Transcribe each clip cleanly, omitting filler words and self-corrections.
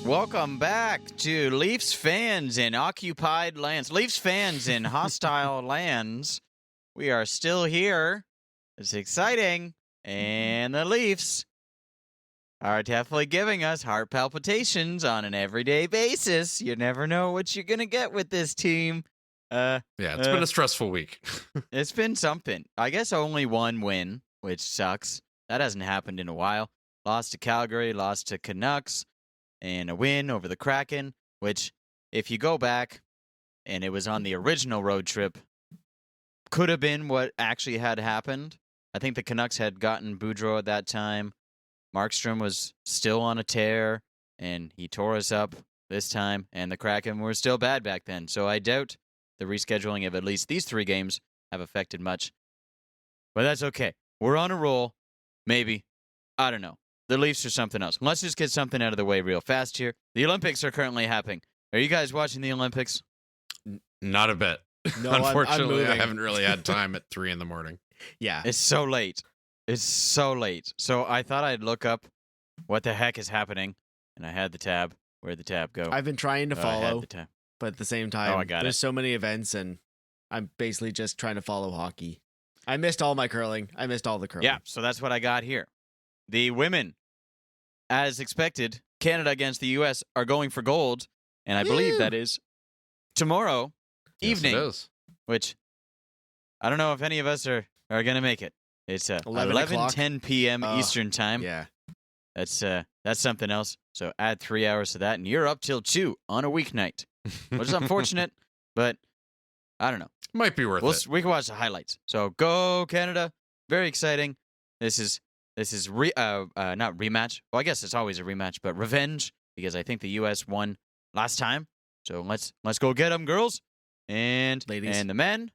Welcome back to Leafs fans in occupied lands. Leafs fans in hostile lands. We are still here. It's exciting. And the Leafs are definitely giving us heart palpitations on an everyday basis. You never know what you're going to get with this team. It's been a stressful week. It's been something. I guess only one win, which sucks. That hasn't happened in a while. Lost to Calgary, lost to Canucks, and a win over the Kraken, which, if you go back, and it was on the original road trip, could have been what actually had happened. I think the Canucks had gotten Boudreau at that time. Markstrom was still on a tear, and he tore us up this time, and the Kraken were still bad back then. So I doubt the rescheduling of at least these 3 games have affected much. But that's okay. We're on a roll. Maybe. I don't know. The Leafs are something else. Let's just get something out of the way real fast here. The Olympics are currently happening. Are you guys watching the Olympics? Not a bit. No, Unfortunately, I'm I haven't really had time at 3 a.m. Yeah. It's so late. It's so late. So I thought I'd look up what the heck is happening, and I had the tab. Where'd the tab go? I've been trying to I had follow, the tab. but at the same time, I got there's it. so many events, and I'm basically just trying to follow hockey. I missed all my curling. I missed all the curling. Yeah, so that's what I got here. The women, as expected, Canada against the U.S. are going for gold, and I believe that is tomorrow evening, Yes, it is. which I don't know if any of us are going to make it. It's 11 11:10 p.m. Eastern time. Yeah. That's something else. So add 3 hours to that, and you're up till 2 on a weeknight, which is unfortunate, but I don't know. Might be worth it. We can watch the highlights. So go Canada! Very exciting. This is not rematch. Well, I guess it's always a rematch, but revenge, because I think the U.S. won last time. So let's go get them, girls and Ladies. And the men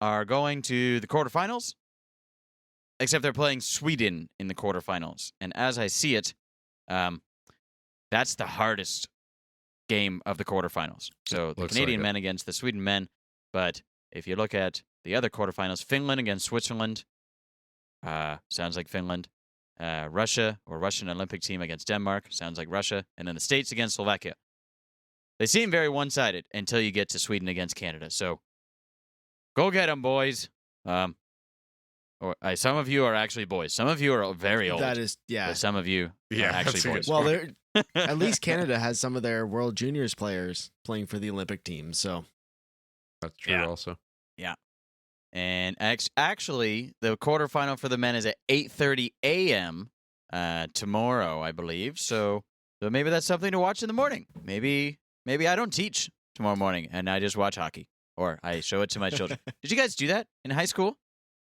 are going to the quarterfinals. Except they're playing Sweden in the quarterfinals, and as I see it, that's the hardest game of the quarterfinals. So the Looks Canadian like it. men against the Sweden men. But if you look at the other quarterfinals, Finland against Switzerland, sounds like Finland. Russia or Russian Olympic team against Denmark, sounds like Russia. And then the States against Slovakia. They seem very one-sided until you get to Sweden against Canada. So go get them, boys. Some of you are actually boys. Some of you are very old. That is, yeah. But some of you are actually boys. Well, at least Canada has some of their World Juniors players playing for the Olympic team. So That's true Yeah. also. And actually, the quarterfinal for the men is at 8:30 a.m. Tomorrow, I believe. So maybe that's something to watch in the morning. Maybe I don't teach tomorrow morning and I just watch hockey, or I show it to my children. Did you guys do that in high school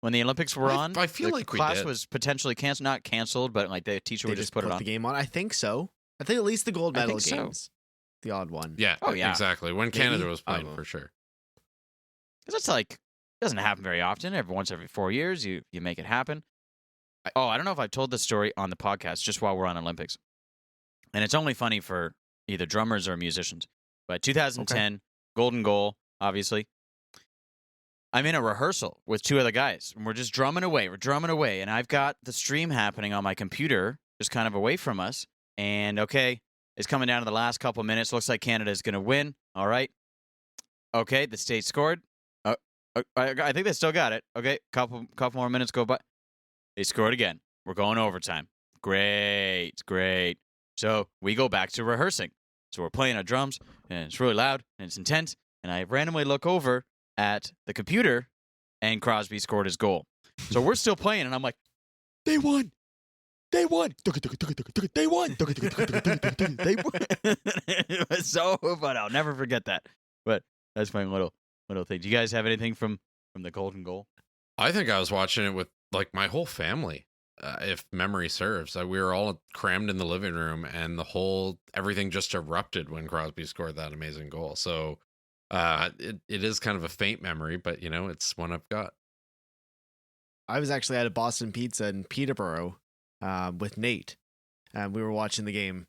when the Olympics were on? I feel the like we class did. was potentially not canceled, but like the teacher they would just put it on. the game on. I think so. I think at least the gold I medal think so. games. The odd one. Yeah. Oh, yeah. Exactly. When Maybe? Canada was I playing, don't know. for sure. Because it's doesn't happen very often. Every 4 years, you make it happen. I don't know if I've told this story on the podcast just while we're on Olympics. And it's only funny for either drummers or musicians. But 2010, Golden Goal, obviously. I'm in a rehearsal with 2 other guys, and we're just drumming away. We're drumming away, and I've got the stream happening on my computer just kind of away from us. And, okay, it's coming down to the last couple minutes. Looks like Canada's going to win. All right. Okay, the States scored. I think they still got it. Okay, couple more minutes go by. They scored again. We're going overtime. Great. So we go back to rehearsing. So we're playing our drums, and it's really loud, and it's intense. And I randomly look over at the computer, and Crosby scored his goal. So we're still playing, and I'm like, they won. They won. They won. They won. It was so fun. I'll never forget that. But that's my little thing. Do you guys have anything from the Golden Goal? I think I was watching it with my whole family, if memory serves. We were all crammed in the living room, and everything just erupted when Crosby scored that amazing goal. So it is kind of a faint memory, but it's one I've got. I was actually at a Boston Pizza in Peterborough with Nate, and we were watching the game.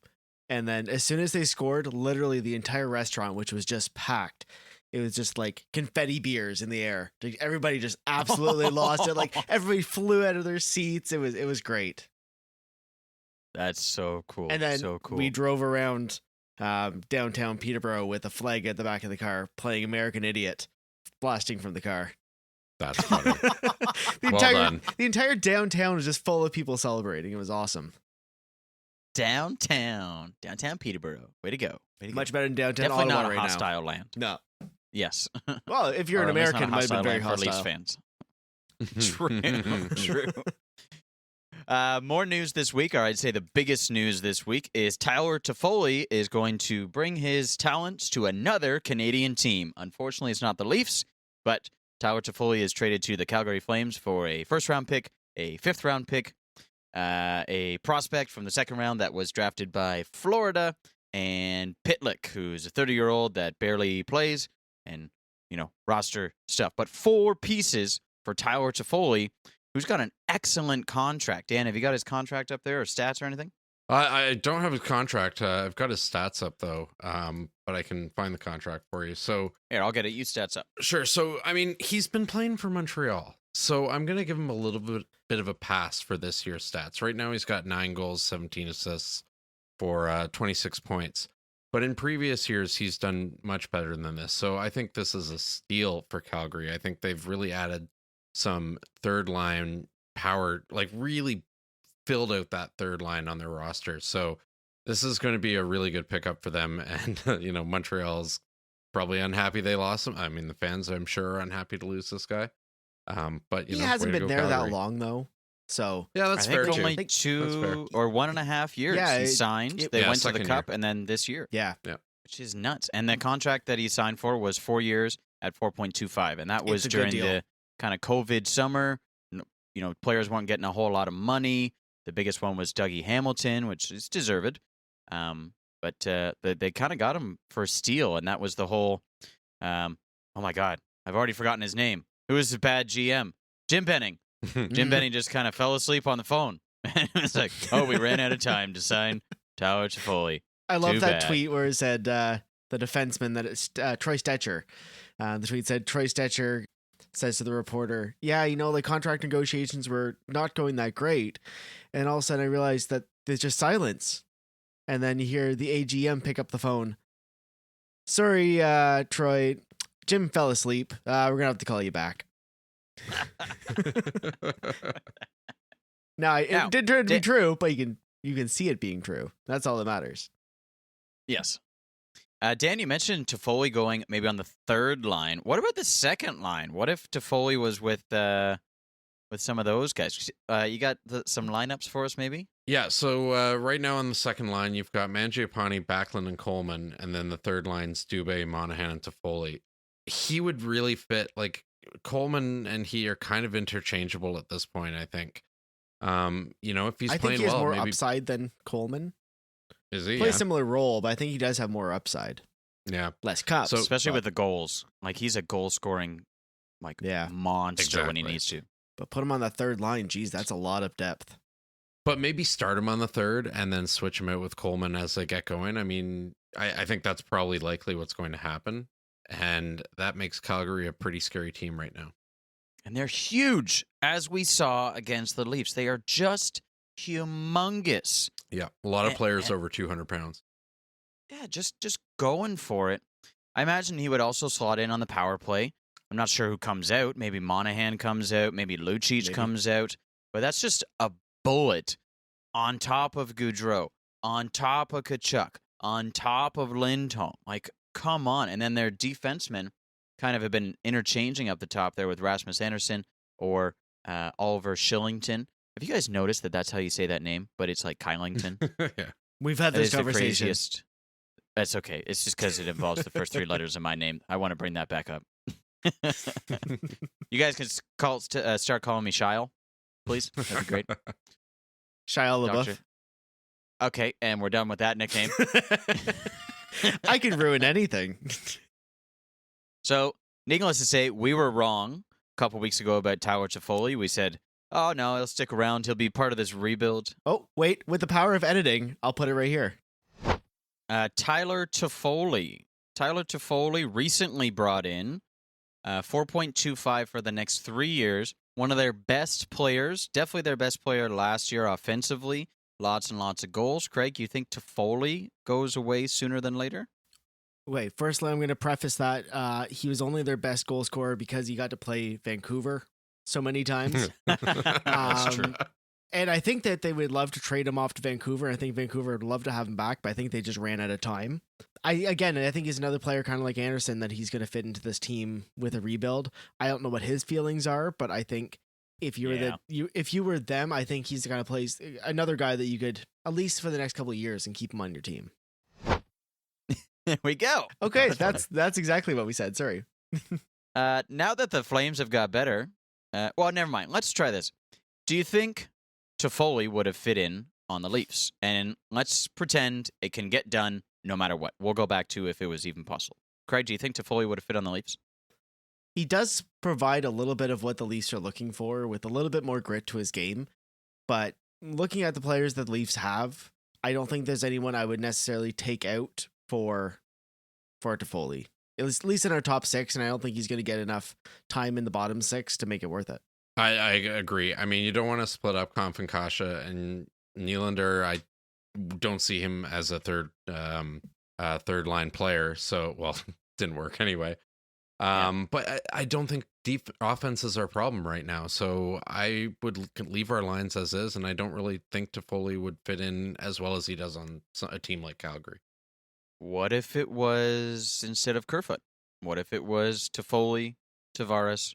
And then as soon as they scored, literally the entire restaurant, which was just packed, it was just like confetti beers in the air. Like, everybody just absolutely lost it. Like, everybody flew out of their seats. It was great. That's so cool. And then so cool. we drove around downtown Peterborough with a flag at the back of the car, playing American Idiot, blasting from the car. That's funny. The entire downtown was just full of people celebrating. It was awesome. Downtown Peterborough. Way to go. Much better than downtown Definitely Ottawa not a right hostile land. now. Yes. Well, if you're Or an at least not American, a it might have hostile been very land for Leafs hostile. fans. True. More news this week, or I'd say the biggest news this week, is Tyler Toffoli is going to bring his talents to another Canadian team. Unfortunately, it's not the Leafs, but Tyler Toffoli is traded to the Calgary Flames for a first-round pick, a fifth-round pick, a prospect from the second round that was drafted by Florida, and Pitlick, who's a 30-year-old that barely plays, and, roster stuff. But 4 pieces for Tyler Toffoli, who's got an excellent contract. Dan, have you got his contract up there or stats or anything? I don't have his contract. I've got his stats up, though, but I can find the contract for you. So Here, I'll get it. You stats up. Sure. So, I mean, he's been playing for Montreal. So I'm going to give him a little bit of a pass for this year's stats. Right now, he's got 9 goals, 17 assists for 26 points. But in previous years, he's done much better than this. So I think this is a steal for Calgary. I think they've really added some third line power, like really filled out that third line on their roster. So this is going to be a really good pickup for them. And, Montreal's probably unhappy they lost him. I mean, the fans, I'm sure, are unhappy to lose this guy. But he hasn't been there Calgary. that long, though. So Yeah, that's I fair think too. only That's 2 fair. or 1.5 years Yeah, he signed. They yeah, went to the second Cup, year. and then this year, yeah, which is nuts. And the contract that he signed for was 4 years at 4.25, and that was It's a good during deal. the kind of COVID summer. Players weren't getting a whole lot of money. The biggest one was Dougie Hamilton, which is deserved. But they kind of got him for a steal, and that was the whole. Oh my God, I've already forgotten his name. Who was the bad GM? Jim Benning. Jim Benning just kind of fell asleep on the phone. It's like, oh, we ran out of time to sign Tyler Toffoli. I love Too that bad. tweet where it said the defenseman that it's Troy Stetcher. The tweet said Troy Stetcher says to the reporter, "Yeah, the contract negotiations were not going that great," and all of a sudden I realized that there's just silence, and then you hear the AGM pick up the phone. "Sorry, Troy, Jim fell asleep. We're gonna have to call you back." Now, it Now, did turn to be true, but you can see it being true. That's all that matters. Yes. Dan, you mentioned Toffoli going maybe on the third line. What about the second line? What if Toffoli was with some of those guys? You got some lineups for us, maybe? Yeah, so right now on the second line, you've got Mangiapane, Backlund, and Coleman, and then the third line's Dubé, Monahan, and Toffoli. He would really fit, like, Coleman and he are kind of interchangeable at this point, I think. If he's I playing think he has well, more maybe upside than Coleman. is he? Plays Yeah. similar role, but I think he does have more upside. Yeah. Less cups. So- Especially but, with the goals. Like, he's a goal-scoring Yeah. monster when he Exactly. needs to. but put him on the third line. Geez, that's a lot of depth. But maybe start him on the third and then switch him out with Coleman as they get going. I mean, I think that's probably likely what's going to happen. And that makes Calgary a pretty scary team right now. And they're huge, as we saw against the Leafs. They are just humongous. Yeah. A lot of And- players and- over 200 pounds. Yeah, just going for it. I imagine he would also slot in on the power play. I'm not sure who comes out. Maybe Monahan comes out. Maybe Lucic Maybe. comes out. But that's just a bullet on top of Gaudreau, on top of Kachuk, on top of Lindholm. Like, come on. And then their defensemen kind of have been interchanging up the top there with Rasmus Anderson or Oliver Shillington. Have you guys noticed that that's how you say that name? But it's like Kylington. Yeah. We've had That this is the conversation. craziest. That's okay. It's just because it involves the first 3 letters of my name. I want to bring that back up. You guys can start calling me Shile, please. That'd be great. Shia LaBeouf. Doctor. Okay, and we're done with that nickname. I can ruin anything. So, needless to say, we were wrong a couple weeks ago about Tyler Toffoli. We said, oh, no, he'll stick around. He'll be part of this rebuild. Oh, wait. With the power of editing, I'll put it right here. Tyler Toffoli. Tyler Toffoli recently brought in 4.25 for the next 3 years. One of their best players, definitely their best player last year offensively, lots and lots of goals. Craig, you think Toffoli goes away sooner than later? Wait, firstly, I'm going to preface that he was only their best goal scorer because he got to play Vancouver so many times. That's true. And I think that they would love to trade him off to Vancouver. I think Vancouver would love to have him back, but I think they just ran out of time. I think he's another player kind of like Anderson that he's going to fit into this team with a rebuild. I don't know what his feelings are, but I think if you were if you were them, I think he's the kind of place another guy that you could at least for the next couple of years and keep him on your team. There we go. Okay, that's exactly what we said. Sorry. Now that the Flames have got better, well, never mind. Let's try this. Do you think Toffoli would have fit in on the Leafs? And let's pretend it can get done no matter what. We'll go back to if it was even possible. Craig, do you think Toffoli would have fit on the Leafs? He does provide a little bit of what the Leafs are looking for with a little bit more grit to his game. But looking at the players that the Leafs have, I don't think there's anyone I would necessarily take out for Toffoli. At least in our top 6, and I don't think he's going to get enough time in the bottom 6 to make it worth it. I agree. I mean, you don't want to split up Kampf and Kasha, and Nylander, I don't see him as a third line player. So, well, didn't work anyway. But I don't think deep offenses are a problem right now. So I would leave our lines as is, and I don't really think Toffoli would fit in as well as he does on a team like Calgary. What if it was instead of Kerfoot? What if it was Toffoli, Tavares,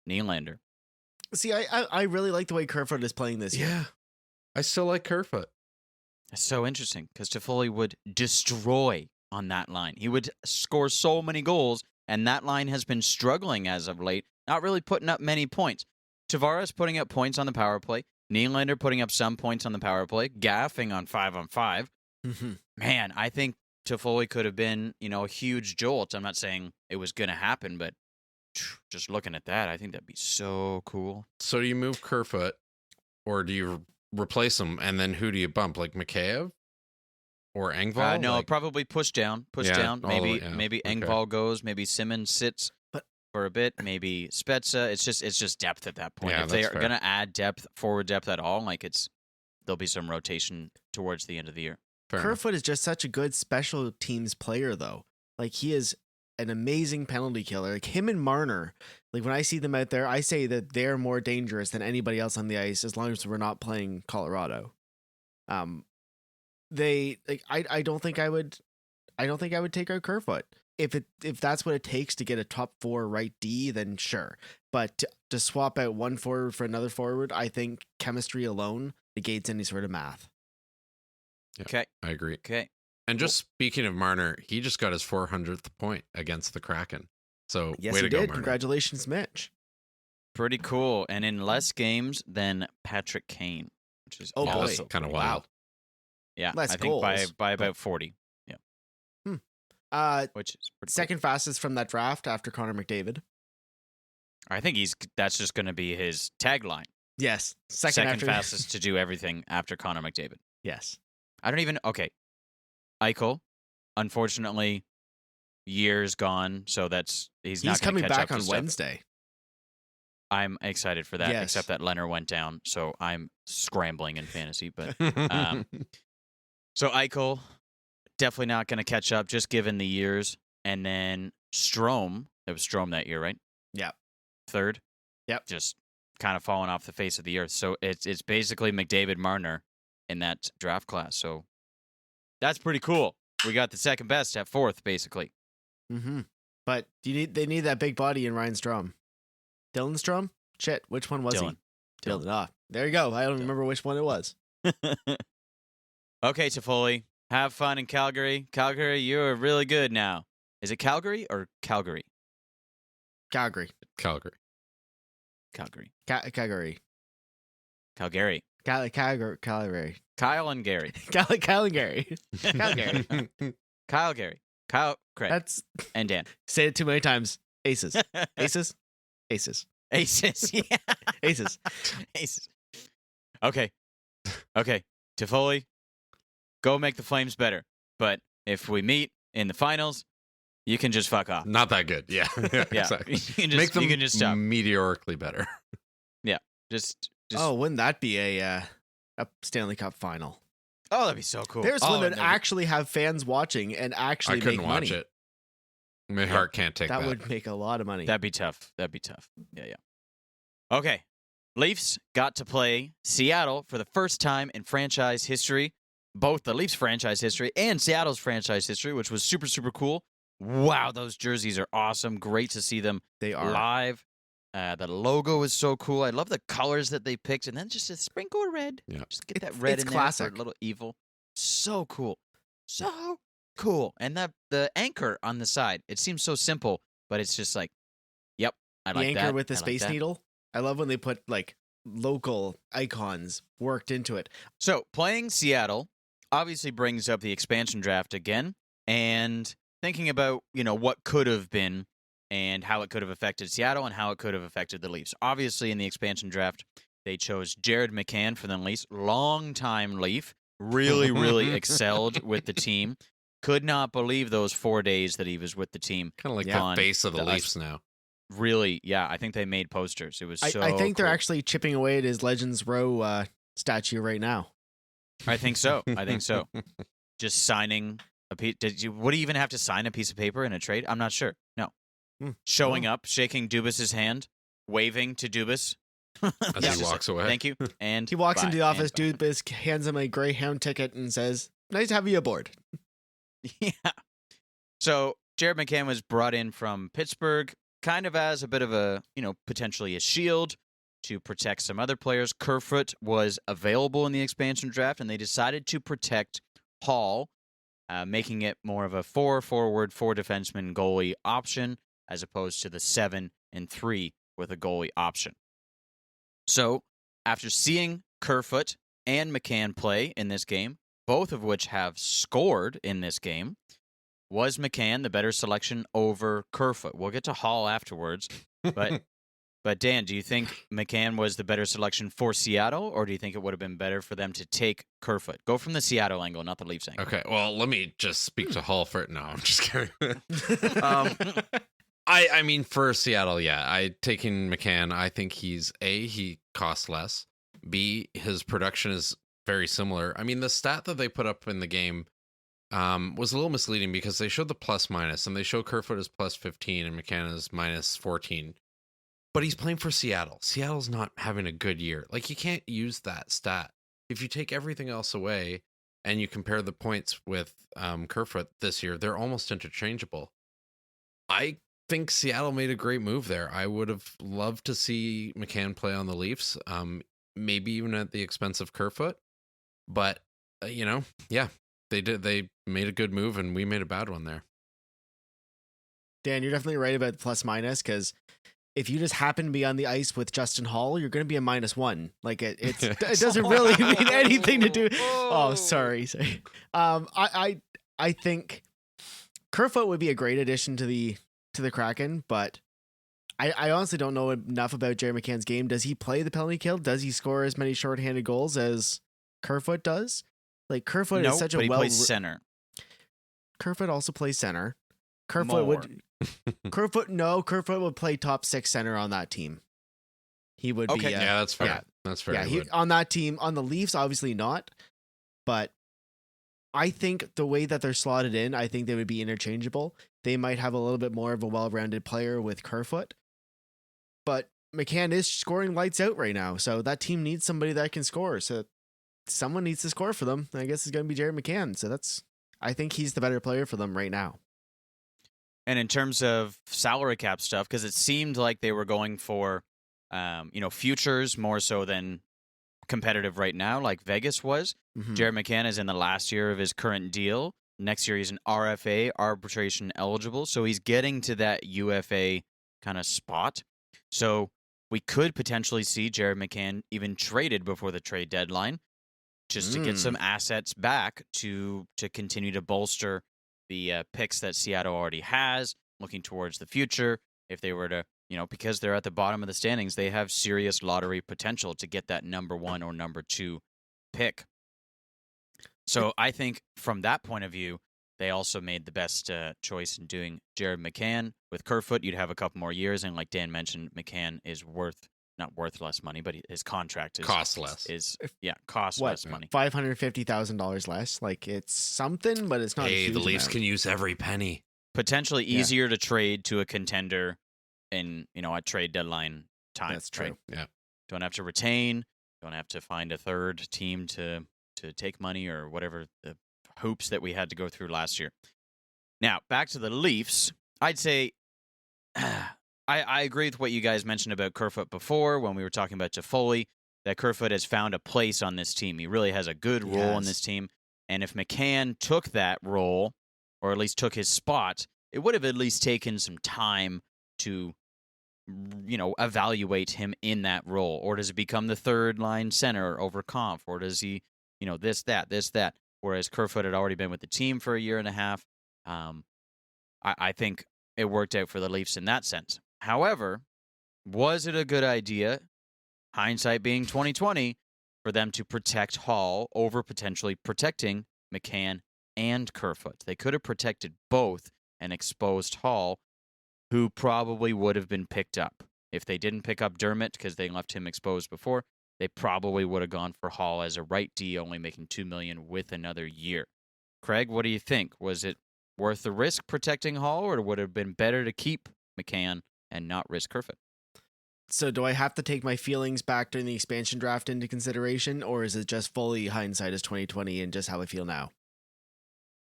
Nylander? See, I really like the way Kerfoot is playing this year. Yeah, I still like Kerfoot. That's so interesting because Toffoli would destroy on that line. He would score so many goals, and that line has been struggling as of late, not really putting up many points. Tavares putting up points on the power play. Nylander putting up some points on the power play. Gaffing on 5-on-5. Mm-hmm. Man, I think Toffoli could have been, a huge jolt. I'm not saying it was going to happen, but just looking at that, I think that'd be so cool. So do you move Kerfoot, or do you replace him, and then who do you bump, like Mikheyev or Engvall? No, probably push down. Maybe okay. Engvall goes. Maybe Simmons sits for a bit. Maybe Spezza. It's just depth at that point. Yeah, if they are going to add forward depth at all, there'll be some rotation towards the end of the year. Kerfoot is just such a good special teams player, though. Like, he is an amazing penalty killer. Like, him and Marner, like, when I see them out there, I say that they're more dangerous than anybody else on the ice as long as we're not playing Colorado. I don't think I would take out Kerfoot. If that's what it takes to get a top 4 right D, then sure. But to swap out one forward for another forward, I think chemistry alone negates any sort of math. Yeah, Okay. I agree. Okay. And just speaking of Marner, he just got his 400th point against the Kraken. So Yes, way he to go, did. Marner. Congratulations, Mitch. Pretty cool. And in less games than Patrick Kane, which is Oh, boy. also Kind of pretty wild. cool. Yeah, Less I think goals, by about 40. Which is pretty Second fastest from that draft after Connor McDavid. cool. I think that's just going to be his tagline. Yes, Second after fastest to do everything after Connor McDavid. Yes. I don't even. Okay, Eichel, unfortunately, years gone. So he's not coming gonna catch back up to on stuff. Wednesday. I'm excited for that. Yes. Except that Leonard went down, so I'm scrambling in fantasy. But so Eichel definitely not going to catch up, just given the years. And then Strome, it was Strome that year, right? Yeah. Third. Yep. Just kind of falling off the face of the earth. So it's basically McDavid, Marner in that draft class. So that's pretty cool. We got the second best at 4th, basically. Mm-hmm. But they need that big body in Ryan Strome. Dylan Strome? Shit, which one was Dylan. he? Dylan. Ah, there you go. I don't remember which one it was. Okay, Toffoli. Have fun in Calgary. Calgary, you're really good now. Is it Calgary or Calgary? Calgary. Calgary. Calgary. Calgary. Calgary. Calgary. Kyle and Gary. Calgary. Calgary. Kyle, Gary. Kyle, Craig. That's And Dan. say it too many times. Aces. Aces. Aces. Aces. Yeah. Aces. Aces. Okay. Toffoli, go make the Flames better. But if we meet in the finals, you can just fuck off. Not that good. Yeah. Yeah. Exactly. You can just stop. Meteorically better. Yeah. Just Oh, wouldn't that be a Stanley Cup final? Oh, that'd be so cool. There's oh, one that and actually have fans watching and actually I couldn't make watch money. it. My heart can't take that. That would make a lot of money. That'd be tough. Yeah. Okay. Leafs got to play Seattle for the first time in franchise history, both the Leafs franchise history and Seattle's franchise history, which was super, super cool. Wow, those jerseys are awesome. Great to see them They are. live. The logo is so cool. I love the colors that they picked, and then just a sprinkle of red. Yeah. Just get that red it's in classic. there for a little evil. So cool. So cool. And the anchor on the side, it seems so simple, but it's just like, yep, I The like anchor that. with the I like Space that. Needle. I love when they put like local icons worked into it. So playing Seattle obviously brings up the expansion draft again, and thinking about, what could have been and how it could have affected Seattle and how it could have affected the Leafs. Obviously, in the expansion draft, they chose Jared McCann for the Leafs, longtime Leaf, really, really excelled with the team. Could not believe those 4 days that he was with the team. Kind of like Yeah. the face of the The Leafs now. Really, yeah, I think they made posters. It was so I think they're cool. actually chipping away at his Legends Row statue right now. I think so. Just signing a piece. Would he even have to sign a piece of paper in a trade? I'm not sure. No. Showing up, shaking Dubas's hand, waving to Dubas. As he walks away. Thank you. And He walks bye, into the office, and bye. Dubas hands him a Greyhound ticket and says, "Nice to have you aboard." Yeah. So Jared McCann was brought in from Pittsburgh, kind of as a bit of a, potentially a shield to protect some other players. Kerfoot was available in the expansion draft, and they decided to protect Holl, making it more of a 4-forward, 4-defenseman goalie option as opposed to the 7 and 3 with a goalie option. So after seeing Kerfoot and McCann play in this game, both of which have scored in this game, was McCann the better selection over Kerfoot? We'll get to Holl afterwards, but Dan, do you think McCann was the better selection for Seattle, or do you think it would have been better for them to take Kerfoot? Go from the Seattle angle, not the Leafs angle. Okay, well, let me just speak to Hull for it. No, I'm just kidding. I mean, for Seattle, yeah, taking McCann, I think he costs less. B, his production is very similar. I mean, the stat that they put up in the game was a little misleading because they showed the plus minus, and they show Kerfoot as plus 15 and McCann as minus 14. But he's playing for Seattle. Seattle's not having a good year. Like, you can't use that stat. If you take everything else away and you compare the points with Kerfoot this year, they're almost interchangeable. I think Seattle made a great move there. I would have loved to see McCann play on the Leafs, maybe even at the expense of Kerfoot. But, yeah, they did. They made a good move, and we made a bad one there. Dan, you're definitely right about the plus minus, because if you just happen to be on the ice with Justin Holl, you're going to be a -1. Like it doesn't really mean anything to do. Oh, sorry. I think Kerfoot would be a great addition to the Kraken, but I honestly don't know enough about Jerry McCann's game. Does he play the penalty kill? Does he score as many shorthanded goals as Kerfoot does? Like Kerfoot is such a but he plays center. Kerfoot also plays center. Kerfoot would play top 6 center on that team. He would be. Yeah, that's fair. That's fair. Yeah, on that team. On the Leafs, obviously not. But I think the way that they're slotted in, I think they would be interchangeable. They might have a little bit more of a well-rounded player with Kerfoot. But McCann is scoring lights out right now. So that team needs somebody that can score. So someone needs to score for them. I guess it's going to be Jared McCann. So I think he's the better player for them right now. And in terms of salary cap stuff, because it seemed like they were going for, futures more so than competitive right now, like Vegas was. Mm-hmm. Jared McCann is in the last year of his current deal. Next year, he's an RFA, arbitration eligible. So he's getting to that UFA kind of spot. So we could potentially see Jared McCann even traded before the trade deadline just to get some assets back to continue to bolster the picks that Seattle already has, looking towards the future. If they were to, because they're at the bottom of the standings, they have serious lottery potential to get that number 1 or number 2 pick. So I think from that point of view, they also made the best choice in doing Jared McCann. With Kerfoot, you'd have a couple more years, and like Dan mentioned, McCann is worth not worth less money, but his contract is Cost less. Costs What? less money. $550,000 less. Like, it's something, but it's not. Hey, a huge the Leafs amount. can use every penny. Potentially Yeah. easier to trade to a contender in, at trade deadline time. That's true. Right? Yeah. Don't have to retain. Don't have to find a third team to take money or whatever the hoops that we had to go through last year. Now, back to the Leafs. I'd say I agree with what you guys mentioned about Kerfoot before when we were talking about Toffoli, that Kerfoot has found a place on this team. He really has a good role in Yes. this team. And if McCann took that role, or at least took his spot, it would have at least taken some time to, evaluate him in that role. Or does it become the third line center over Kampf? Or does he, this, that? Whereas Kerfoot had already been with the team for a year and a half. I think it worked out for the Leafs in that sense. However, was it a good idea, hindsight being 2020, for them to protect Holl over potentially protecting McCann and Kerfoot? They could have protected both and exposed Holl, who probably would have been picked up. If they didn't pick up Dermott because they left him exposed before, they probably would have gone for Holl as a right D, only making $2 million with another year. Craig, what do you think? Was it worth the risk protecting Holl, or would it have been better to keep McCann and not risk Kerfoot? So do I have to take my feelings back during the expansion draft into consideration, or is it just fully hindsight as 2020 and just how I feel now?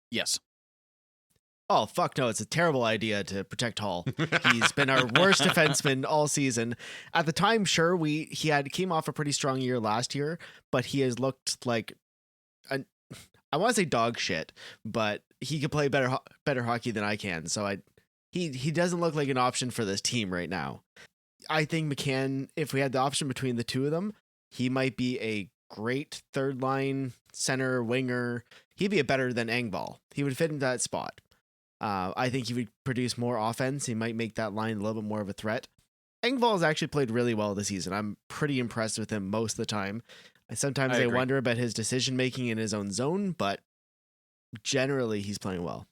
Yes. Oh, fuck no, it's a terrible idea to protect Holl. He's been our worst defenseman all season. At the time, sure, he came off a pretty strong year last year, but he has looked like I want to say dog shit, but he could play better hockey than I can. So he doesn't look like an option for this team right now. I think McCann, if we had the option between the two of them, he might be a great third line center winger. He'd be a better than Engvall. He would fit into that spot. I think he would produce more offense. He might make that line a little bit more of a threat. Engvall has actually played really well this season. I'm pretty impressed with him most of the time. Sometimes I agree. wonder about his decision-making in his own zone, but generally he's playing well.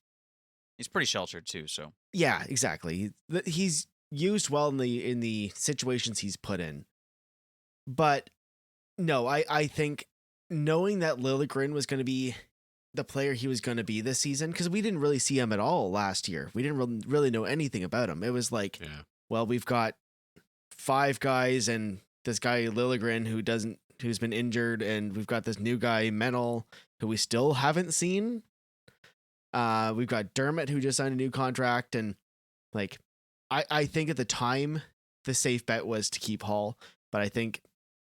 He's pretty sheltered too, so. Yeah, exactly. He's used well in the situations he's put in. But no, I think knowing that Liljegren was going to be the player he was going to be this season, because we didn't really see him at all last year. We didn't really know anything about him. It was like, well, we've got 5 guys and this guy Liljegren who's been injured, and we've got this new guy Menel who we still haven't seen. We've got Dermott who just signed a new contract, and like I think at the time the safe bet was to keep Holl, but I think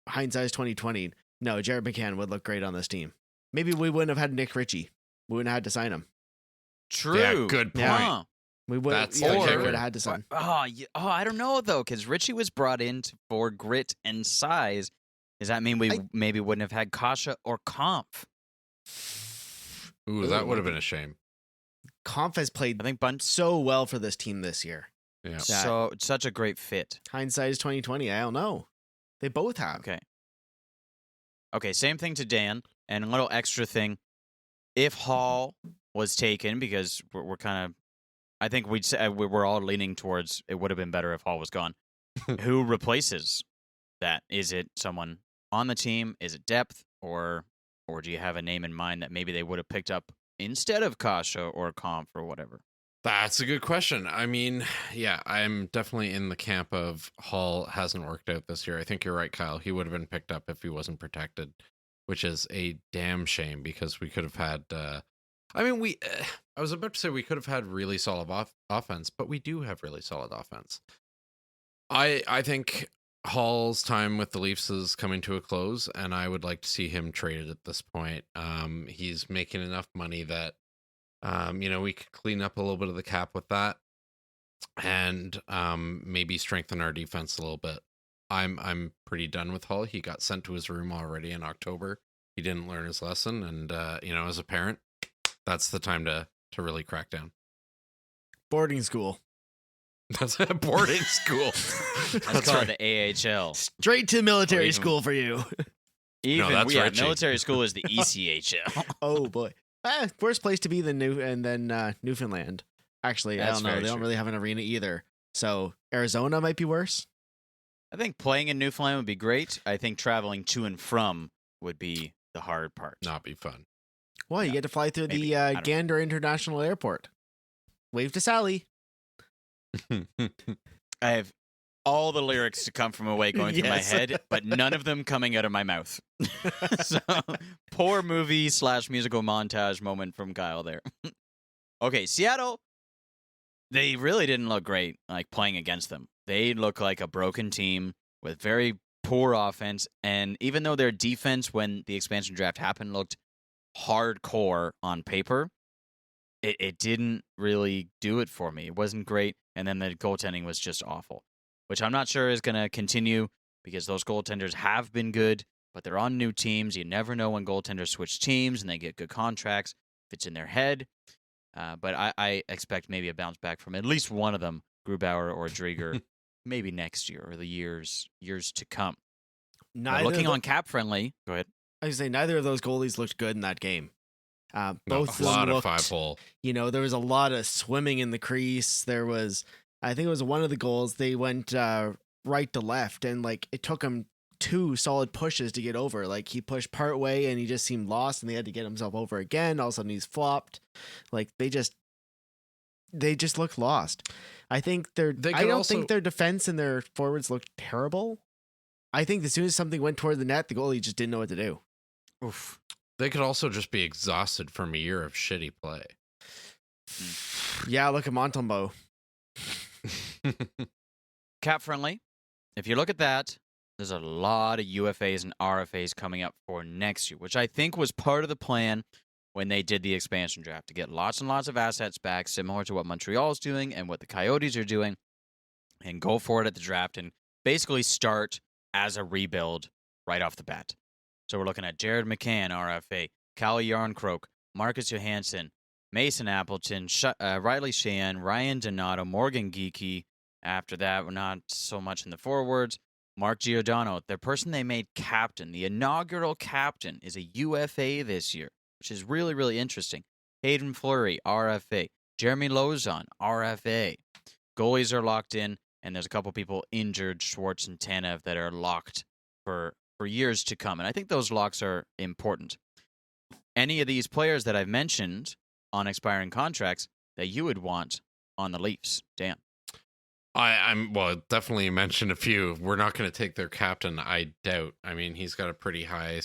hindsight is 2020. No, Jared McCann would look great on this team. Maybe we wouldn't have had Nick Ritchie. We wouldn't have had to sign him. True. Yeah, good point. Yeah. We would have That's the kicker. would have had to sign. I don't know though, because Ritchie was brought in for grit and size. Does that mean we maybe wouldn't have had Kasha or Kampf? Ooh, that would have been a shame. Kampf has played I think Bunt so well for this team this year. Yeah. so such a great fit. Hindsight is 2020. I don't know. They both have. Okay, same thing to Dan, and a little extra thing. If Holl was taken, because we're kind of, I think we'd say we're all leaning towards it would have been better if Holl was gone. Who replaces that? Is it someone on the team? Is it depth, or do you have a name in mind that maybe they would have picked up instead of Kasha or Kampf or whatever? That's a good question. I mean, yeah, I'm definitely in the camp of Holl hasn't worked out this year. I think you're right, Kyle. He would have been picked up if he wasn't protected, which is a damn shame because we could have had. I was about to say we could have had really solid offense, but we do have really solid offense. I think Holl's time with the Leafs is coming to a close, and I would like to see him traded at this point. He's making enough money that. We could clean up a little bit of the cap with that, and maybe strengthen our defense a little bit. I'm pretty done with Holl. He got sent to his room already in October. He didn't learn his lesson, and as a parent, that's the time to really crack down. Boarding school. That's a boarding school. That's called the AHL. Straight to military even- school for you. that's Ritchie. Military school is the ECHL. Oh boy. Worst place to be than Newfoundland. Actually, I That's don't know. very They don't true. really have an arena either. So Arizona might be worse. I think playing in Newfoundland would be great. I think traveling to and from would be the hard part. Not be fun. Well, you Yeah, get to fly through maybe. the I don't know. Gander International Airport. Wave to Sally. I have all the lyrics to Come From Away going through my Yes. head, but none of them coming out of my mouth. So, poor movie / musical montage moment from Kyle there. Okay, Seattle, they really didn't look great, like, playing against them. They look like a broken team with very poor offense, and even though their defense, when the expansion draft happened, looked hardcore on paper, it didn't really do it for me. It wasn't great, and then the goaltending was just awful, which I'm not sure is going to continue because those goaltenders have been good, but they're on new teams. You never know when goaltenders switch teams and they get good contracts if it's in their head. But I expect maybe a bounce back from at least one of them, Grubauer or Drieger, maybe next year or the years to come. Looking on cap friendly, go ahead. I was saying neither of those goalies looked good in that game. No, Both a lot of them of looked, 5-hole. there was a lot of swimming in the crease. There was, I think it was one of the goals, they went right to left, and like it took him 2 solid pushes to get over. Like he pushed part way and he just seemed lost, and they had to get himself over again. All of a sudden he's flopped. Like they just look lost. I think I don't think their defense and their forwards looked terrible. I think as soon as something went toward the net, the goalie just didn't know what to do. Oof. They could also just be exhausted from a year of shitty play. Yeah, look at Montembeault. Cap friendly. If you look at that, there's a lot of UFAs and RFAs coming up for next year, which I think was part of the plan when they did the expansion draft, to get lots and lots of assets back, similar to what Montreal's doing and what the Coyotes are doing, and go for it at the draft and basically start as a rebuild right off the bat. So we're looking at Jared McCann, RFA, Cal Yarncroke, Marcus Johansson, Mason Appleton, Riley Sheehan, Ryan Donato, Morgan Geekie. After that, we're not so much in the forwards. Mark Giordano, the person they made captain, the inaugural captain, is a UFA this year, which is really, really interesting. Hayden Fleury, RFA. Jeremy Lauzon, RFA. Goalies are locked in, and there's a couple people injured, Schwartz and Tanev, that are locked for years to come. And I think those locks are important. Any of these players that I've mentioned on expiring contracts that you would want on the Leafs, Dan? I'm definitely mentioned a few. We're not going to take their captain, I doubt. I mean, he's got a pretty high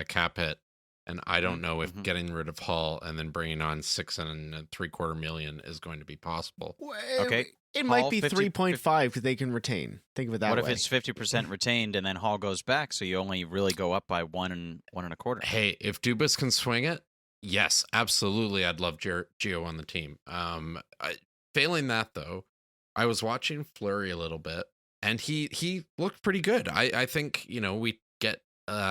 cap hit, and I don't know if getting rid of Holl and then bringing on $6.75 million is going to be possible. Okay. It Holl, might be 3.5 because they can retain. Think of it that way. What if it's 50% retained and then Holl goes back, so you only really go up by 1.25? Hey, if Dubas can swing it, yes, absolutely. I'd love Gio on the team. Failing that, though, I was watching Fleury a little bit, and he looked pretty good. I think, we get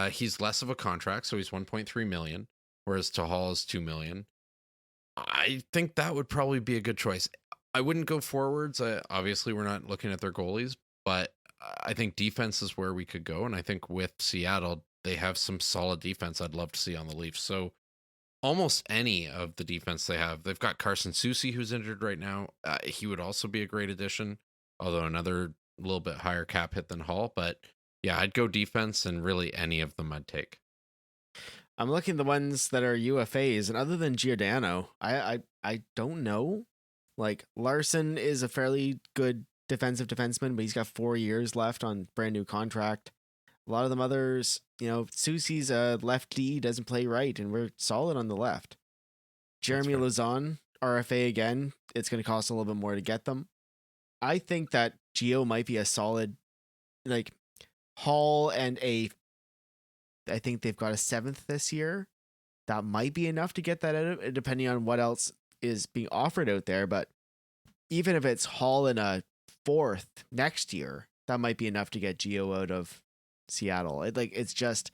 he's less of a contract, so he's 1.3 million, whereas to Holl is 2 million. I think that would probably be a good choice. I wouldn't go forwards. Obviously, we're not looking at their goalies, but I think defense is where we could go. And I think with Seattle, they have some solid defense I'd love to see on the Leafs. So almost any of the defense they have. They've got Carson Soucy, who's injured right now. He would also be a great addition, although another little bit higher cap hit than Holl. But yeah, I'd go defense, and really any of them I'd take. I'm looking at the ones that are UFAs, and other than Giordano, I don't know. Like Larson is a fairly good defensive defenseman, but he's got 4 years left on brand new contract. A lot of them others, Soucy's a lefty, doesn't play right, and we're solid on the left. Jeremy Lauzon, RFA again, it's going to cost a little bit more to get them. I think that Gio might be a solid, like Holl and I think they've got a 7th this year. That might be enough to get that out of it, depending on what else is being offered out there. But even if it's Holl and a 4th next year, that might be enough to get Gio out of Seattle. It's just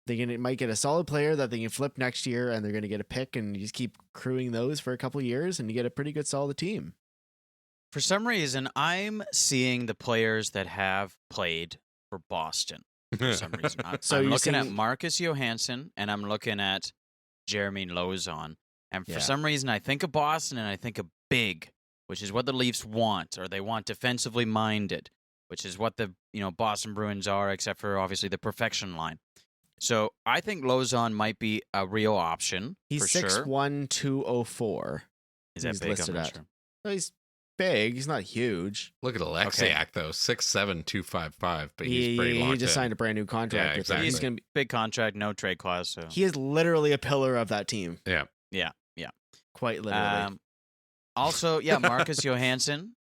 they might get a solid player that they can flip next year, and they're going to get a pick, and you just keep crewing those for a couple of years, and you get a pretty good solid team. For some reason, I'm seeing the players that have played for Boston. For some reason, I'm looking at Marcus Johansson, and I'm looking at Jeremy Lauzon. And for some reason, I think of Boston, and I think of big, which is what the Leafs want, or they want defensively minded. which is what the Boston Bruins are, except for obviously the perfection line. So I think Lauzon might be a real option. He's for sure. 6'1", 204. Is that he's big? listed I'm not at. sure. Well, he's big. He's not huge. Look at Alexiak though, 6'7", 255, but he's He pretty locked just in. signed a brand new contract. Yeah, with them. exactly. He's gonna be. Big contract, no trade clause. So He is literally a pillar of that team. Yeah. Quite literally. Also, Marcus Johansson,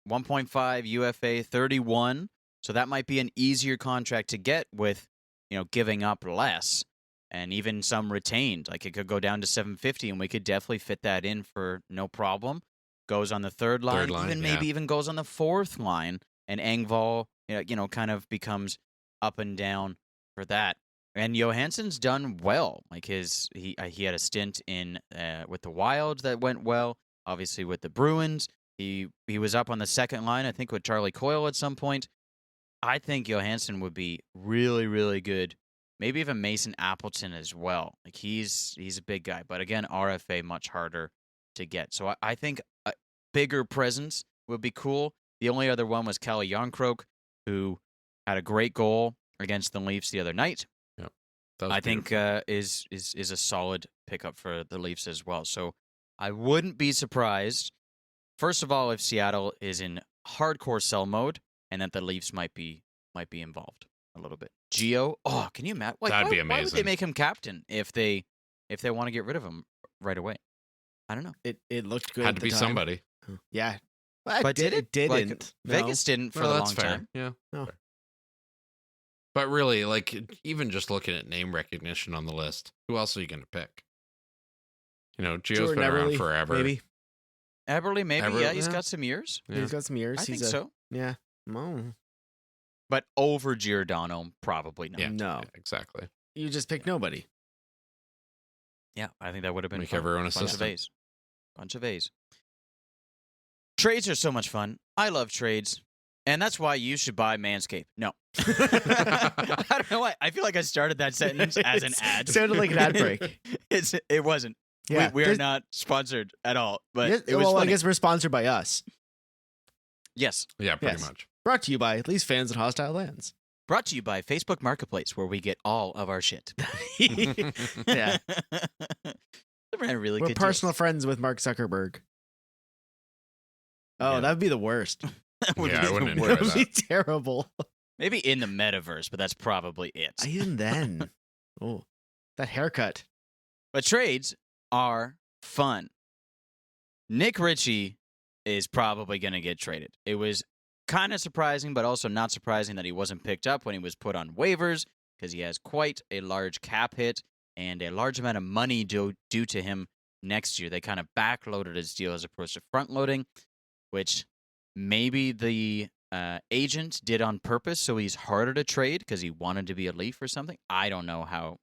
1.5 UFA, 31. So that might be an easier contract to get with, giving up less and even some retained. Like it could go down to 750, and we could definitely fit that in for no problem. Goes on the third line, maybe even goes on the fourth line, and Engvall, kind of becomes up and down for that. And Johansson's done well. Like he had a stint in with the Wild that went well. Obviously with the Bruins, he was up on the second line, I think, with Charlie Coyle at some point. I think Johansson would be really, really good. Maybe even Mason Appleton as well. Like he's a big guy, but again, RFA much harder to get. So I think a bigger presence would be cool. The only other one was Kalle Jarnkrok, who had a great goal against the Leafs the other night. I think is a solid pickup for the Leafs as well. So I wouldn't be surprised, first of all, if Seattle is in hardcore sell mode and that the Leafs might be involved a little bit. Gio, can you imagine? That'd be Why would amazing. they make him captain if they want to get rid of him right away? I don't know. It looked good. Had at to the be time. somebody. Yeah, But did it? It didn't. Like, No. Vegas didn't for Well, a that's long fair. time. Yeah. No. Fair. But really, like, even just looking at name recognition on the list, who else are you going to pick? Gio's Jordan been around Eberle, forever. Maybe. Eberle, maybe. Eberle, He's yeah. got some years. Yeah. He's got some years. I He's think so. Yeah. No. But over Giordano, probably not. Yeah. No. Yeah, exactly. You just pick nobody. Yeah, I think that would have been Make fun. everyone Bunch assistant. of A's. Bunch of A's. Trades are so much fun. I love trades. And that's why you should buy Manscaped. No. I don't know why. I feel like I started that sentence as an ad. Sounded like an ad break. It wasn't. Yeah. We are not sponsored at all. But Yes, it was well, I funny. guess we're sponsored by us. Yes. Yeah, pretty Yes. much. Brought to you by at least fans in hostile lands. Brought to you by Facebook Marketplace, where we get all of our shit. Yeah. We're really We're good personal deals. friends with Mark Zuckerberg. Oh, Yeah. that would be the worst. That would Yeah, be I the wouldn't enjoy That worst. would be terrible. Maybe in the metaverse, but that's probably it. Even then. Oh, that haircut. But trades are fun. Nick Ritchie is probably going to get traded. It was kind of surprising, but also not surprising that he wasn't picked up when he was put on waivers, because he has quite a large cap hit and a large amount of money due to him next year. They kind of backloaded his deal as opposed to front-loading, which maybe the agent did on purpose so he's harder to trade because he wanted to be a Leaf or something. I don't know how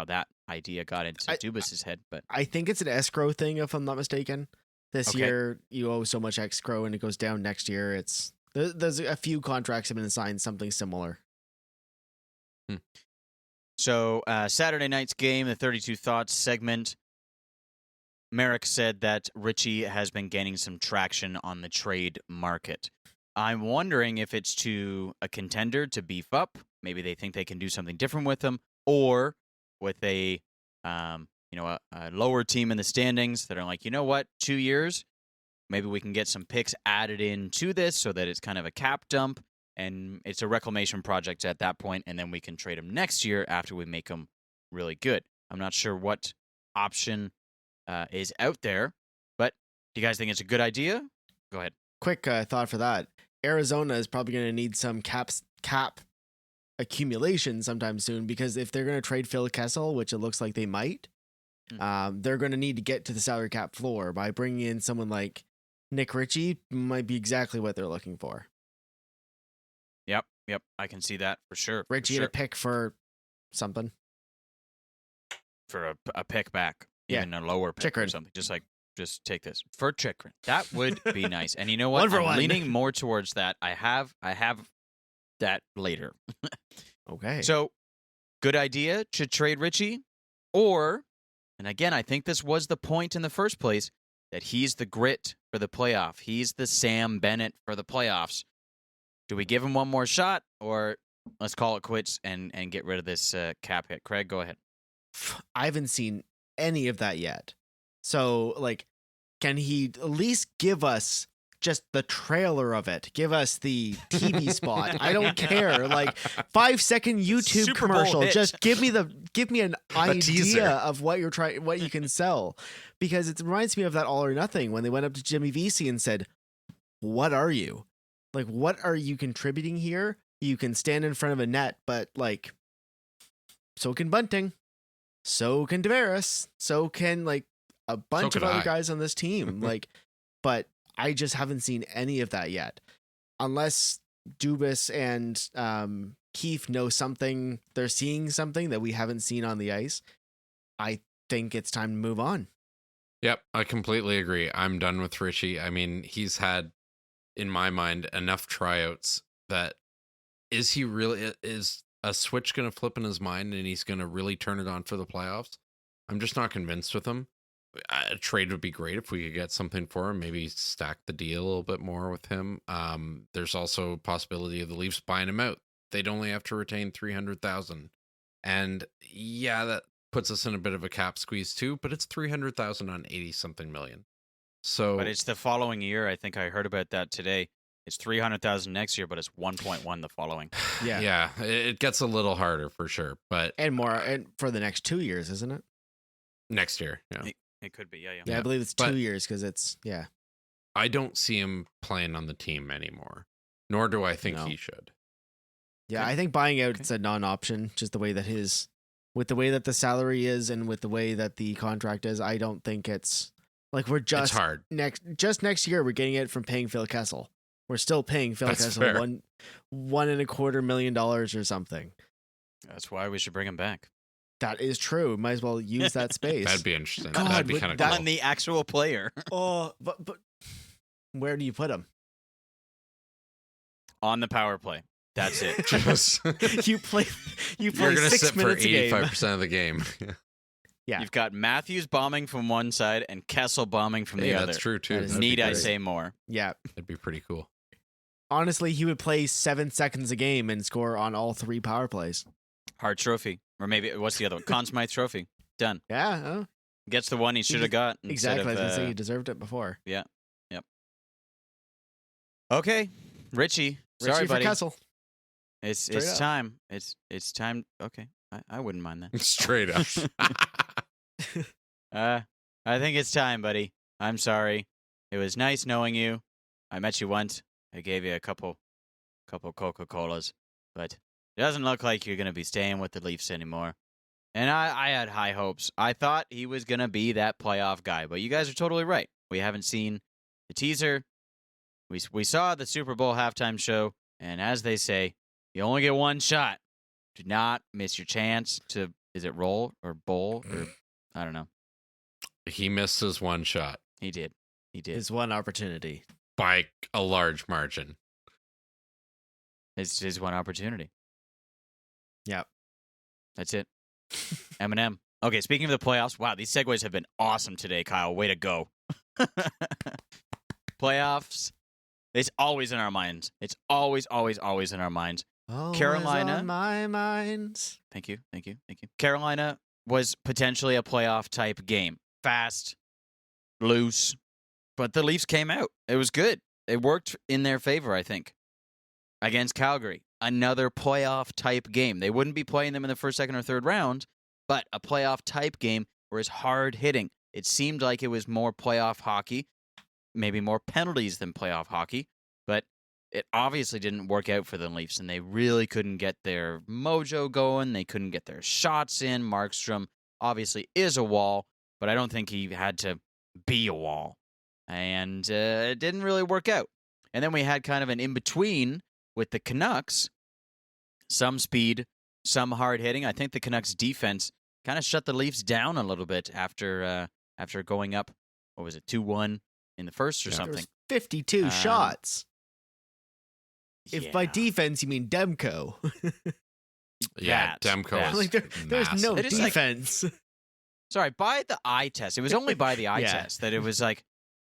that idea got into Dubas's head, but I think it's an escrow thing, if I'm not mistaken. This Okay. year, you owe so much escrow and it goes down next year. There's a few contracts have been signed, something similar. So Saturday night's game, the 32 Thoughts segment, Merrick said that Ritchie has been gaining some traction on the trade market. I'm wondering if it's to a contender to beef up. Maybe they think they can do something different with him, or with a lower team in the standings that are like, you know what, 2 years, maybe we can get some picks added into this so that it's kind of a cap dump. And it's a reclamation project at that point, and then we can trade him next year after we make him really good. I'm not sure what option is out there, but do you guys think it's a good idea? Go ahead. Quick thought for that. Arizona is probably going to need some cap accumulation sometime soon, because if they're going to trade Phil Kessel, which it looks like they might, they're going to need to get to the salary cap floor. By bringing in someone like Nick Ritchie might be exactly what they're looking for. Yep, I can see that for sure. Ritchie and a pick for something. For a pick back, Yeah. even a lower pick or Chikrin. something. Just take this for Chikrin. That would be nice. And you know what? One for I'm one. leaning more towards that. I have that later. Okay. So, good idea to trade Ritchie, or, and again, I think this was the point in the first place, that he's the grit for the playoff. He's the Sam Bennett for the playoffs. Do we give him one more shot, or let's call it quits and get rid of this cap hit? Craig, go ahead. I haven't seen any of that yet. So, like, can he at least give us just the trailer of it? Give us the TV spot. I don't care. Like 5-second YouTube Super Bowl commercial. hit. Just give me an teaser. idea of what what you can sell. Because it reminds me of that All or Nothing when they went up to Jimmy VC and said, "What are you? Like, what are you contributing here? You can stand in front of a net, but like, so can Bunting, so can Tavares, so can like a bunch of could other I. guys on this team. Like, but I just haven't seen any of that yet, unless Dubas and Keefe know something. They're seeing something that we haven't seen on the ice. I think it's time to move on. Yep, I completely agree. I'm done with Ritchie. I mean, he's had, in my mind, enough tryouts that is a switch going to flip in his mind and he's going to really turn it on for the playoffs? I'm just not convinced with him. A trade would be great if we could get something for him, maybe stack the deal a little bit more with him. There's also a possibility of the Leafs buying him out. They'd only have to retain $300,000. And yeah, that puts us in a bit of a cap squeeze too, but it's $300,000 on 80-something million. So, But it's the following year. I think I heard about that today. It's 300,000 next year, but it's 1.1 the following. Yeah. it gets a little harder for sure, but And more, and for the next 2 years, isn't it? next year, yeah. It could be, yeah. Yeah, I believe it's But- 2 years because it's I don't see him playing on the team anymore, nor do I think No. he should. Yeah, Okay. I think buying out Okay. it's a non-option. Just the way that with the way that the salary is, and with the way that the contract is, I don't think it's like we're It's just hard. next year we're getting it from paying Phil Kessel. We're still paying Phil That's Kessel fair. $1.25 million or something. That's why we should bring him back. That is true. Might as well use that space. That'd be interesting. God, That'd be would kind of that- cool. On the actual player. Oh, but where do you put him? On the power play. That's it. Just, You play you're going to 6 sit for minutes a game. 85% of the game. Yeah. You've got Matthews bombing from one side and Kessel bombing from the Yeah, other. that's true too. That is- That'd be Need I great. say more? Yeah. That'd be pretty cool. Honestly, he would play 7 seconds a game and score on all 3 power plays. Hart Trophy. Or maybe, what's the other one? Conn Smythe Trophy. Done. Yeah, oh, Gets the one he should have got. instead exactly. I was of, gonna say he deserved it before. Okay. Richie. Sorry, Ritchie for buddy. Kessel. It's Straight up. time. It's time. Okay. I wouldn't mind that. Straight up. I think it's time, buddy. I'm sorry. It was nice knowing you. I met you once. I gave you a couple Coca-Colas, but it doesn't look like you're gonna be staying with the Leafs anymore. And I had high hopes. I thought he was gonna be that playoff guy, but you guys are totally right. We haven't seen the teaser. We saw the Super Bowl halftime show, and as they say, you only get one shot. Do not miss your chance to, is it roll or bowl or I don't know. He missed his one shot He did. His one opportunity. by a large margin. It's his one opportunity. Yep. That's it. Eminem. Okay, speaking of the playoffs, wow, these segues have been awesome today, Kyle. Way to go. Playoffs. It's always in our minds. It's always, always, always in our minds. Always Carolina. on my mind. Thank you. Carolina was potentially a playoff type game. Fast, loose, but the Leafs came out. It was good. It worked in their favor, I think. Against Calgary, another playoff type game. They wouldn't be playing them in the first, second, or third round, but a playoff type game where it's hard hitting. It seemed like it was more playoff hockey, maybe more penalties than playoff hockey, but it obviously didn't work out for the Leafs, and they really couldn't get their mojo going. They couldn't get their shots in. Markstrom obviously is a wall, but I don't think he had to be a wall, and it didn't really work out. And then we had kind of an in-between with the Canucks. Some speed, some hard hitting. I think the Canucks defense kind of shut the Leafs down a little bit after going up, what was it, 2-1 in the first or Yeah. There was something. 52 shots. If by Yeah. defense you mean Demko. Yeah, That- Demko that. is Like there's no massive. It is like- defense. Sorry, by the eye test. It was only by the eye Yeah. test that it was like,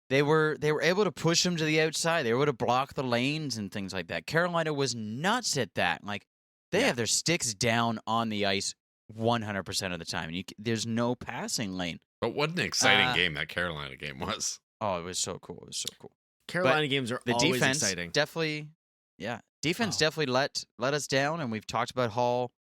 they were able to push them to the outside. They were able to block the lanes and things like that. Carolina was nuts at that. Like they have their sticks down on the ice 100% of the time. And there's no passing lane. But what an exciting game that Carolina game was. Oh, it was so cool. It was so cool. Carolina games are the always defense exciting. Definitely, defense definitely let us down, and we've talked about Holl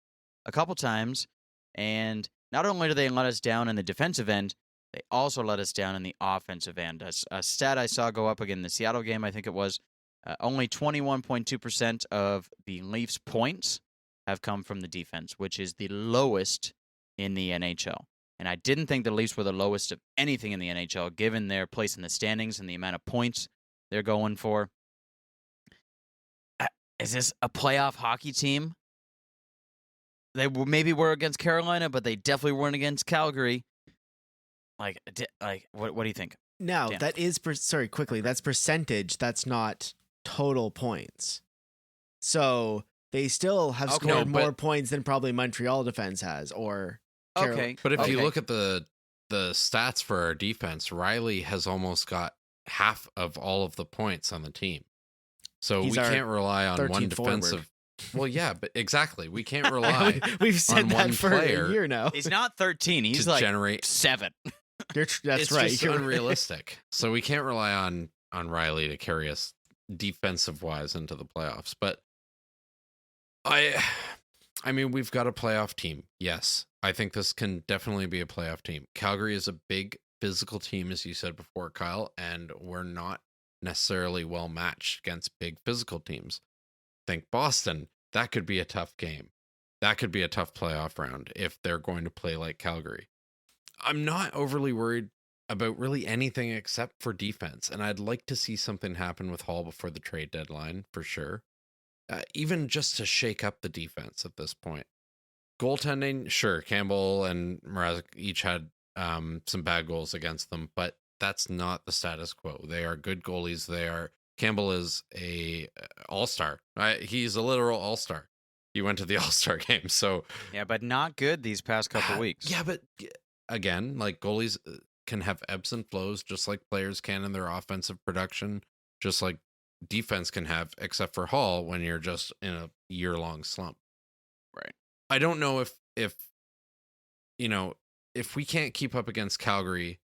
a couple times. And not only do they let us down in the defensive end, they also let us down in the offensive end. A stat I saw go up again in the Seattle game, I think it was, only 21.2% of the Leafs' points have come from the defense, which is the lowest in the NHL. And I didn't think the Leafs were the lowest of anything in the NHL, given their place in the standings and the amount of points they're going for. Is this a playoff hockey team? They maybe were against Carolina, but they definitely weren't against Calgary. What do you think? Now, Dan? that is, quickly, that's percentage. That's not total points. So they still have scored more points than probably Montreal defense has. Okay. But if you look at the stats for our defense, Riley has almost got half of all of the points on the team. So we can't rely on one defensive. Well, yeah, but exactly. We can't rely We've said on that one for player a year now. He's not 13. He's like generate 7. That's it's right. Just unrealistic. So we can't rely on Riley to carry us defensive wise into the playoffs. But I mean, we've got a playoff team. Yes, I think this can definitely be a playoff team. Calgary is a big physical team, as you said before, Kyle, and we're not necessarily well matched against big physical teams. Think Boston. That could be a tough game. That could be a tough playoff round if they're going to play like Calgary. I'm not overly worried about really anything except for defense, and I'd like to see something happen with Holl before the trade deadline for sure. Even just to shake up the defense at this point. Goaltending, sure, Campbell and Mrazek each had some bad goals against them, but that's not the status quo. They are good goalies. Campbell is a all-star. He's a literal all-star. He went to the all-star game, so yeah, but not good these past couple weeks. Yeah, but again, like goalies can have ebbs and flows, just like players can in their offensive production, just like defense can have, except for Holl when you're just in a year-long slump. Right. I don't know if we can't keep up against Calgary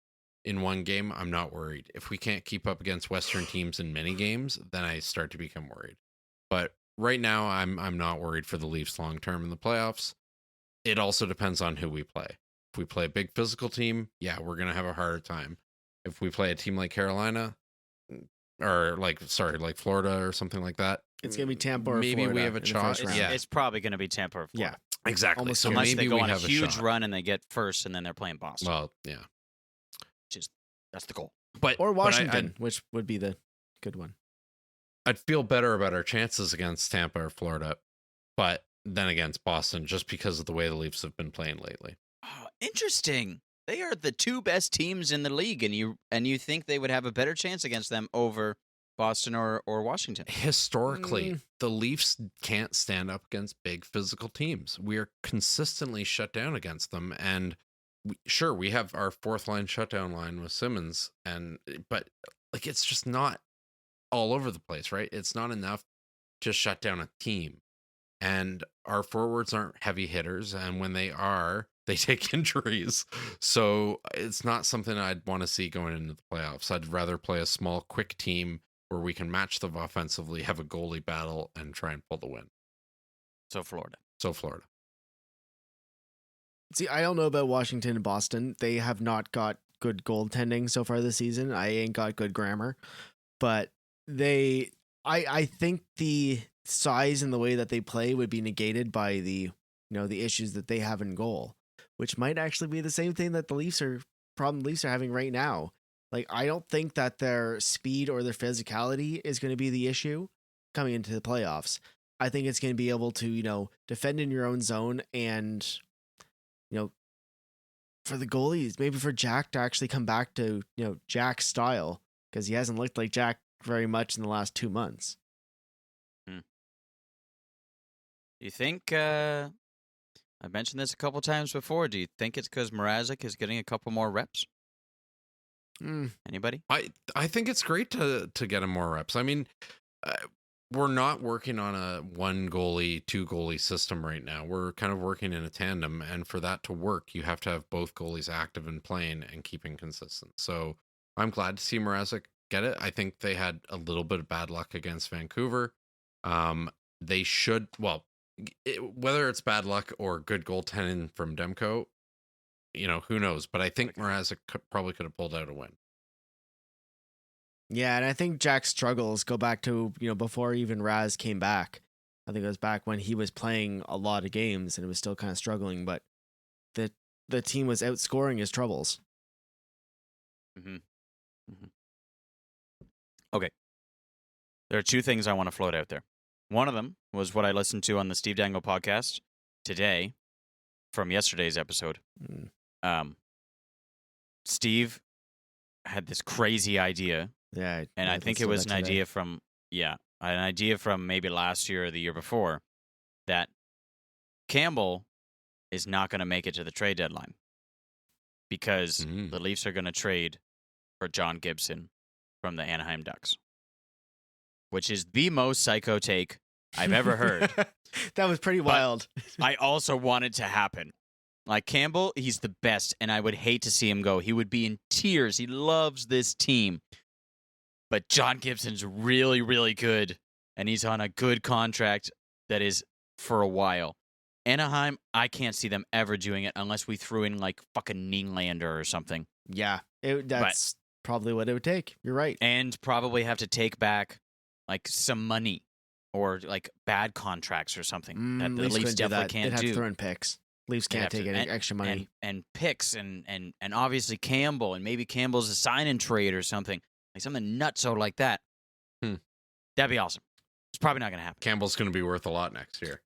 in one game, I'm not worried. If we can't keep up against Western teams in many games, then I start to become worried. But right now, I'm not worried for the Leafs long term in the playoffs. It also depends on who we play. If we play a big physical team, yeah, we're gonna have a harder time. If we play a team like Carolina, or like Florida or something like that, it's gonna be Tampa or maybe Florida we have a shot. Yeah, it's probably gonna be Tampa or Florida. Yeah, exactly. Almost So unless maybe they go we on a have huge shot. run and they get first, and then they're playing Boston. Well, yeah, That's the goal. Or Washington, which would be the good one. I'd feel better about our chances against Tampa or Florida, but then against Boston, just because of the way the Leafs have been playing lately. Oh, interesting. They are the two best teams in the league, and you think they would have a better chance against them over Boston or Washington? Historically, the Leafs can't stand up against big physical teams. We are consistently shut down against them, and we have our fourth line shutdown line with Simmons, but like it's just not all over the place, right? It's not enough to shut down a team. And our forwards aren't heavy hitters, and when they are, they take injuries. So it's not something I'd want to see going into the playoffs. I'd rather play a small, quick team where we can match them offensively, have a goalie battle, and try and pull the win. So Florida. See, I don't know about Washington and Boston. They have not got good goaltending so far this season. I ain't got good grammar, but I think the size and the way that they play would be negated by the issues that they have in goal, which might actually be the same thing that the Leafs are having right now. Like, I don't think that their speed or their physicality is going to be the issue coming into the playoffs. I think it's going to be able to, defend in your own zone and, for the goalies, maybe for Jack to actually come back to, Jack's style, because he hasn't looked like Jack very much in the last 2 months. Do you think, I mentioned this a couple times before, do you think it's because Mrazek is getting a couple more reps? Anybody? I think it's great to get him more reps. I mean, we're not working on a 1 goalie, 2 goalie system right now. We're kind of working in a tandem, and for that to work, you have to have both goalies active and playing and keeping consistent. So I'm glad to see Mrazek get it. I think they had a little bit of bad luck against Vancouver. They should, well, whether it's bad luck or good goaltending from Demko, who knows? But I think Mrazek probably could have pulled out a win. Yeah, and I think Jack's struggles go back to, before even Raz came back. I think it was back when he was playing a lot of games and it was still kind of struggling, but the team was outscoring his troubles. Okay. There are 2 things I want to float out there. One of them was what I listened to on the Steve Dangle podcast today from yesterday's episode. Steve had this crazy idea. Yeah. And I think it was an idea from maybe last year or the year before that Campbell is not going to make it to the trade deadline because the Leafs are going to trade for John Gibson from the Anaheim Ducks, which is the most psycho take I've ever heard. That was pretty wild. I also want it to happen. Like Campbell, he's the best, and I would hate to see him go. He would be in tears. He loves this team. But John Gibson's really, really good, and he's on a good contract that is for a while. Anaheim, I can't see them ever doing it unless we threw in like fucking Nylander or something. Yeah, that's probably what it would take. You're right. And probably have to take back like some money or like bad contracts or something that the Leafs definitely can't do. They'd have to throw in picks. Leafs can't take any extra money. And picks and obviously Campbell, and maybe Campbell's a sign and trade or something. Like something nutso like that. That'd be awesome. It's probably not going to happen. Campbell's going to be worth a lot next year.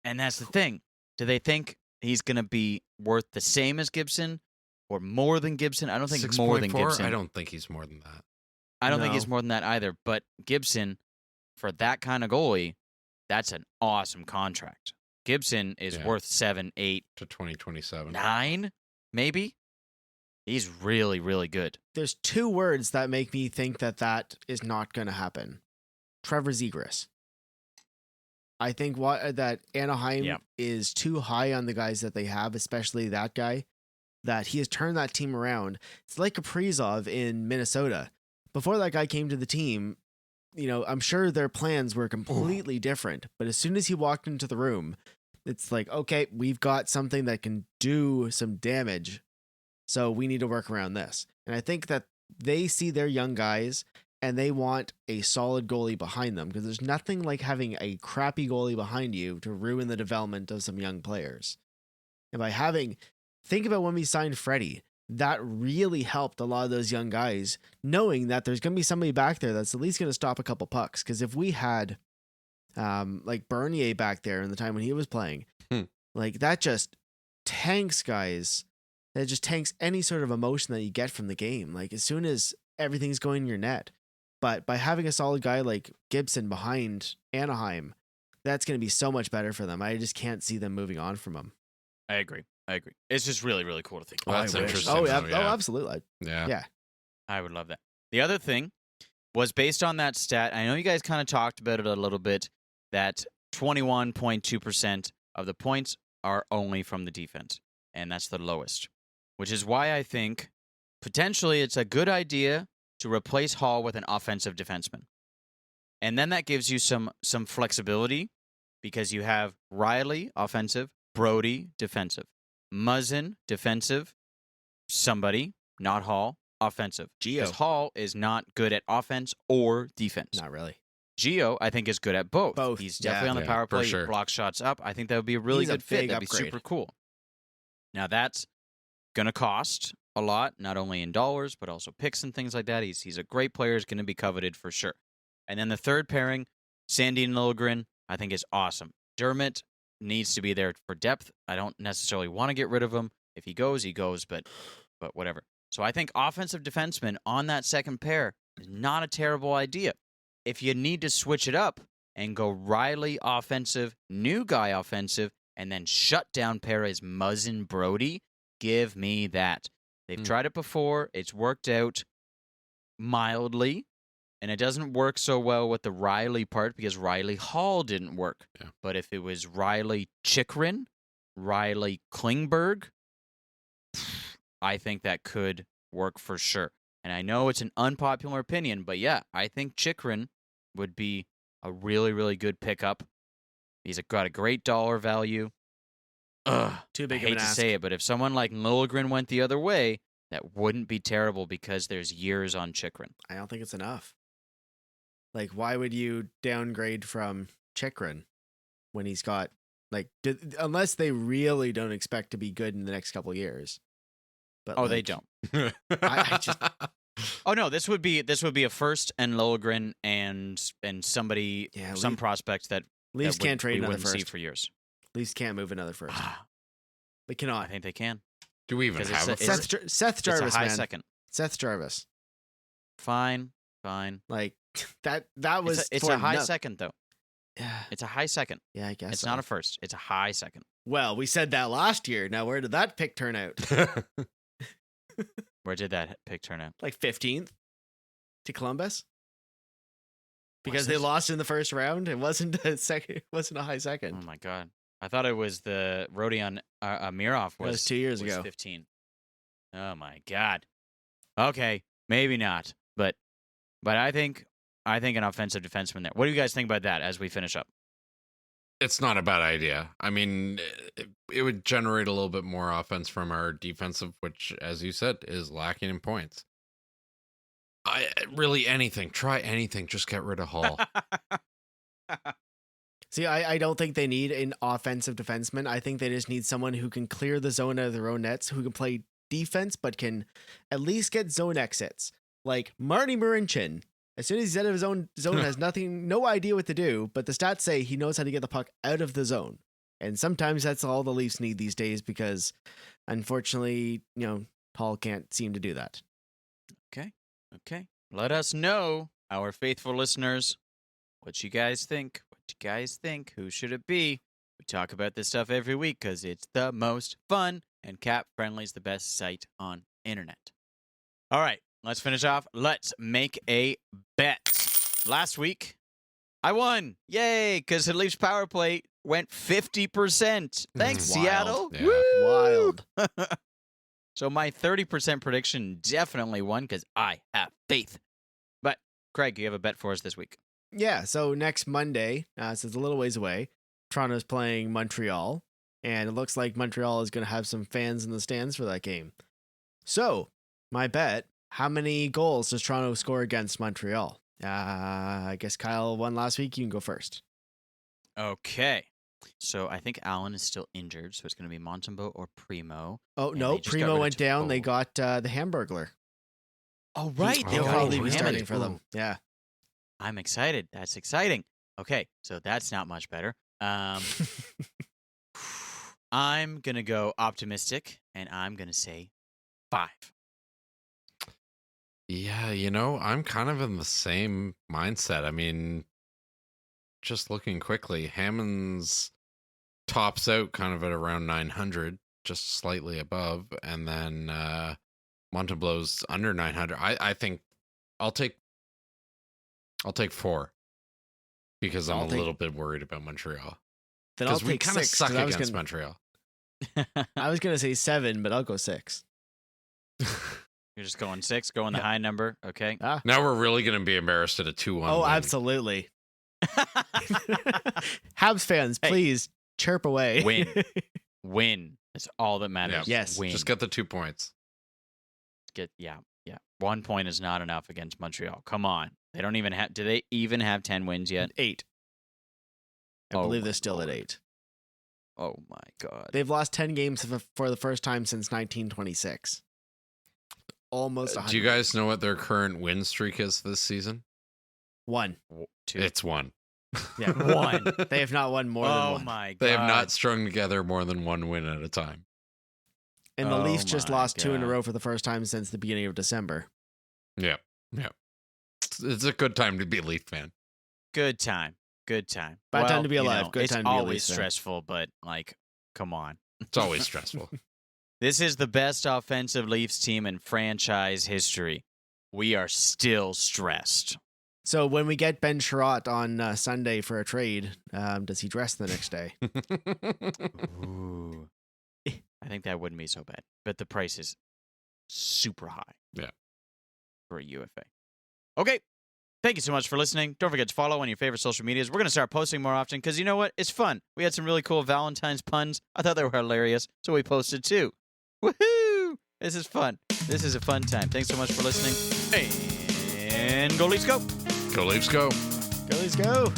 And that's the thing. Do they think he's going to be worth the same as Gibson or more than Gibson? I don't think 6. more than Gibson. I don't think he's more than that. I don't think he's more than that either. But Gibson, for that kind of goalie, that's an awesome contract. Gibson is worth 7, 8 to 2027, 9, maybe. He's really, really good. There's 2 words that make me think that is not going to happen. Trevor Zegras. I think that Anaheim is too high on the guys that they have, especially that guy, that he has turned that team around. It's like Kaprizov in Minnesota. Before that guy came to the team, I'm sure their plans were completely different. But as soon as he walked into the room, it's like, okay, we've got something that can do some damage. So we need to work around this. And I think that they see their young guys and they want a solid goalie behind them, because there's nothing like having a crappy goalie behind you to ruin the development of some young players. And think about when we signed Freddie, that really helped a lot of those young guys, knowing that there's going to be somebody back there that's at least going to stop a couple pucks. Because if we had like Bernier back there in the time when he was playing, like that just tanks guys. That just tanks any sort of emotion that you get from the game. Like as soon as everything's going in your net. But by having a solid guy like Gibson behind Anaheim, that's going to be so much better for them. I just can't see them moving on from him. I agree. It's just really, really cool to think. Well, that's interesting. Oh, yeah. Oh, absolutely. Yeah. I would love that. The other thing was based on that stat. I know you guys kind of talked about it a little bit, that 21.2% of the points are only from the defense. And that's the lowest, which is why I think potentially it's a good idea to replace Holl with an offensive defenseman. And then that gives you some flexibility, because you have Riley, offensive, Brody, defensive, Muzzin, defensive, somebody, not Holl, offensive. Because Holl is not good at offense or defense. Not really. Gio, I think, is good at both. He's definitely on the power play, sure. Blocks shots up. I think that would be a really good fit. That'd be super cool. Now, that's going to cost a lot, not only in dollars, but also picks and things like that. He's a great player. He's going to be coveted for sure. And then the third pairing, Sandy and Liljegren, I think is awesome. Dermott needs to be there for depth. I don't necessarily want to get rid of him. If he goes, but whatever. So I think offensive defenseman on that second pair is not a terrible idea. If you need to switch it up and go Riley offensive, new guy offensive, and then shut down pair is Muzzin Brody, give me that. They've tried it before. It's worked out mildly, and it doesn't work so well with the Riley part because Riley Hall didn't work. Yeah. But if it was Riley Chikrin, Riley Klingberg, I think that could work for sure. And I know it's an unpopular opinion, but yeah, I think Chikrin would be a really, really good pickup. He's got a great dollar value. Too big I of hate an to ask. say it, but if someone like Liljegren went the other way, that wouldn't be terrible because there's years on Chikrin. I don't think it's enough. Like, why would you downgrade from Chikrin when he's got unless they really don't expect to be good in the next couple of years? But Oh, they don't. I just Oh no, this would be a first and Liljegren and somebody some prospect that Leafs that can't trade we another wouldn't see first. for years. Leafs can't move another first. They I cannot. think they can. Do we even 'Cause have a it's- first? Seth Jarvis, it's a high man. second. Seth Jarvis. Fine. Like that was It's for a high no- second though. Yeah, It's a high second. yeah, I guess It's so. not a first. It's a high second. Well, we said that last year. Now where did that pick turn out? Where did that pick turn out? Like 15th to Columbus? Because Was they it? lost in the first round. It wasn't a second. It wasn't a high Oh second. my god! I thought it was the Rodion Amirov That was 2 years ago. 15. Oh my god. Okay, maybe not, but I think an offensive defenseman there. What do you guys think about that as we finish up? It's not a bad idea. I mean, it would generate a little bit more offense from our defensive, which, as you said, is lacking in points. Really anything. Try anything. Just get rid of Hall. See, I don't think they need an offensive defenseman. I think they just need someone who can clear the zone out of their own nets, who can play defense, but can at least get zone exits. Like Marty Marincin. As soon as he's out of his own zone, has no idea what to do, but the stats say he knows how to get the puck out of the zone. And sometimes that's all the Leafs need these days because, unfortunately, Paul can't seem to do that. Okay. Let us know, our faithful listeners, what you guys think. Who should it be? We talk about this stuff every week because it's the most fun, and Cap Friendly's the best site on internet. All right, let's finish off. Let's make a bet. Last week, I won. Yay, because the Leafs power play went 50%. Thanks, Wild. Seattle. Yeah. Woo! Wild. So my 30% prediction definitely won because I have faith. But, Craig, you have a bet for us this week. Yeah, so next Monday, so it's a little ways away, Toronto's playing Montreal, and it looks like Montreal is going to have some fans in the stands for that game. So, my bet, how many goals does Toronto score against Montreal? I guess Kyle won last week. You can go first. Okay. So I think Allen is still injured, so it's going to be Montembeault or Primo. Oh, And no, they just got rid Primo of went down. They Toffoli. got the Hamburglar. Oh, right. He'll Oh, probably be really? starting for Ooh. them. Yeah. I'm excited. That's exciting. Okay, so that's not much better. I'm going to go optimistic, and I'm going to say 5. Yeah, I'm kind of in the same mindset. I mean, just looking quickly, Hammond's tops out kind of at around 900, just slightly above, and then Montembeault's under 900. I think I'll take 4 because I'm I'll a take- little bit worried about Montreal Then I'll because we take kind of 6. suck 'cause I was against gonna- Montreal. I was going to say 7, but I'll go 6. You're just going 6, going the high number. Okay. Now we're really going to be embarrassed at a 2-1. Oh, win. absolutely. Habs fans, Hey. please chirp away. Win. That's all that matters. Yeah. Yes. Win. Just get the 2 points. Yeah. 1 point is not enough against Montreal. Come on. They don't even have. Do they even have 10 wins yet? 8. I Oh believe my they're still at Lord. 8. Oh my God. They've lost 10 games for the first time since 1926. Almost 100. Do you guys know what their current win streak is this season? 1. 2. It's 1. Yeah. 1. They have not won more than Oh 1. my God. They have not strung together more than 1 win at a time. And the Oh Leafs just my lost 2 in a God. row for the first time since the beginning of December. Yeah. It's a good time to be a Leaf fan. Good time. Bad time to be alive. Good it's time to be a always Leafs fan. stressful, but come on. It's always stressful. This is the best offensive Leafs team in franchise history. We are still stressed. So when we get Ben Sherratt on Sunday for a trade, does he dress the next day? Ooh. I think that wouldn't be so bad. But the price is super high. Yeah. For a UFA. Okay. Thank you so much for listening. Don't forget to follow on your favorite social medias. We're going to start posting more often because you know what? It's fun. We had some really cool Valentine's puns. I thought they were hilarious, so we posted too. Woohoo! This is fun. This is a fun time. Thanks so much for listening. And go Leafs go! Go Leafs go! Go Leafs go!